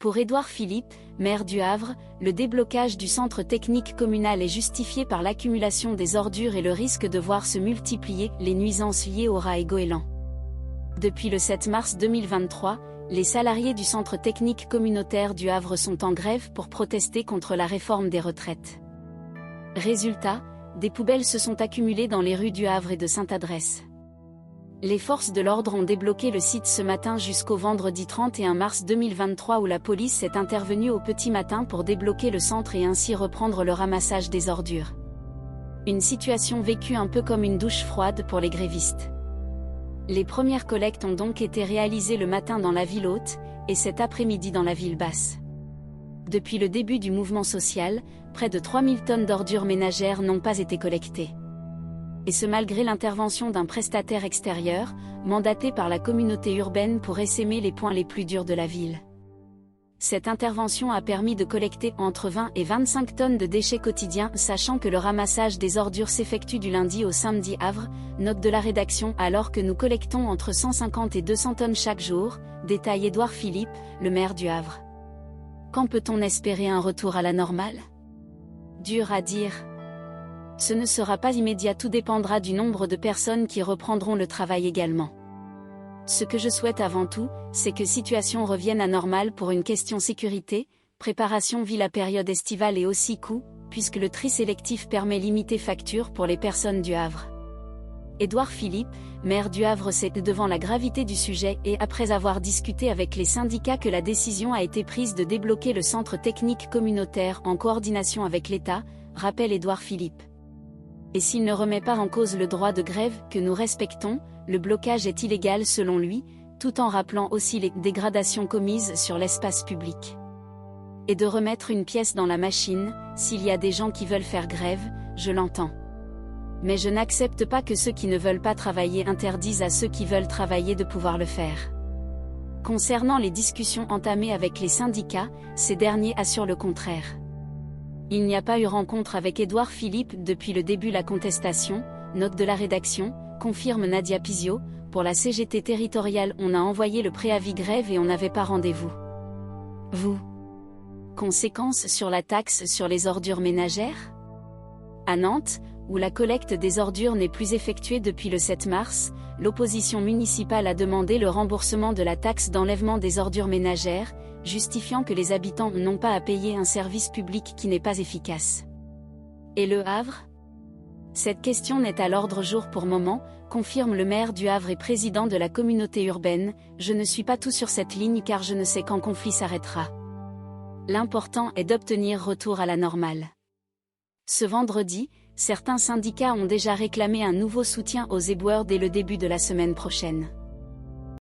Pour Édouard Philippe, maire du Havre, le déblocage du centre technique communal est justifié par l'accumulation des ordures et le risque de voir se multiplier les nuisances liées au rat et goéland. Depuis le 7 mars 2023, les salariés du centre technique communautaire du Havre sont en grève pour protester contre la réforme des retraites. Résultat, des poubelles se sont accumulées dans les rues du Havre et de Sainte-Adresse. Les forces de l'ordre ont débloqué le site ce matin jusqu'au vendredi 31 mars 2023 où la police est intervenue au petit matin pour débloquer le centre et ainsi reprendre le ramassage des ordures. Une situation vécue un peu comme une douche froide pour les grévistes. Les premières collectes ont donc été réalisées le matin dans la ville haute, et cet après-midi dans la ville basse. Depuis le début du mouvement social, près de 3000 tonnes d'ordures ménagères n'ont pas été collectées. Et ce malgré l'intervention d'un prestataire extérieur, mandaté par la communauté urbaine pour essaimer les points les plus durs de la ville. Cette intervention a permis de collecter entre 20 et 25 tonnes de déchets quotidiens, sachant que le ramassage des ordures s'effectue du lundi au samedi Havre, note de la rédaction, alors que nous collectons entre 150 et 200 tonnes chaque jour, détaille Édouard Philippe, le maire du Havre. Quand peut-on espérer un retour à la normale? Dur à dire. Ce ne sera pas immédiat, tout dépendra du nombre de personnes qui reprendront le travail également. Ce que je souhaite avant tout, c'est que situation revienne à normale pour une question sécurité, préparation vie la période estivale et aussi coût, puisque le tri sélectif permet limiter facture pour les personnes du Havre. Édouard Philippe, maire du Havre, sait devant la gravité du sujet et après avoir discuté avec les syndicats que la décision a été prise de débloquer le centre technique communautaire en coordination avec l'État, rappelle Édouard Philippe. Et s'il ne remet pas en cause le droit de grève que nous respectons, le blocage est illégal selon lui, tout en rappelant aussi les dégradations commises sur l'espace public. Et de remettre une pièce dans la machine, s'il y a des gens qui veulent faire grève, je l'entends. Mais je n'accepte pas que ceux qui ne veulent pas travailler interdisent à ceux qui veulent travailler de pouvoir le faire. Concernant les discussions entamées avec les syndicats, ces derniers assurent le contraire. Il n'y a pas eu rencontre avec Édouard Philippe depuis le début la contestation, note de la rédaction, confirme Nadia Pizio, pour la CGT territoriale on a envoyé le préavis grève et on n'avait pas rendez-vous. Vous. Conséquences sur la taxe sur les ordures ménagères? À Nantes, où la collecte des ordures n'est plus effectuée depuis le 7 mars, l'opposition municipale a demandé le remboursement de la taxe d'enlèvement des ordures ménagères, justifiant que les habitants n'ont pas à payer un service public qui n'est pas efficace. Et le Havre? Cette question n'est à l'ordre jour pour moment, confirme le maire du Havre et président de la communauté urbaine, je ne suis pas tout sur cette ligne car je ne sais quand conflit s'arrêtera. L'important est d'obtenir retour à la normale. Ce vendredi, certains syndicats ont déjà réclamé un nouveau soutien aux éboueurs dès le début de la semaine prochaine.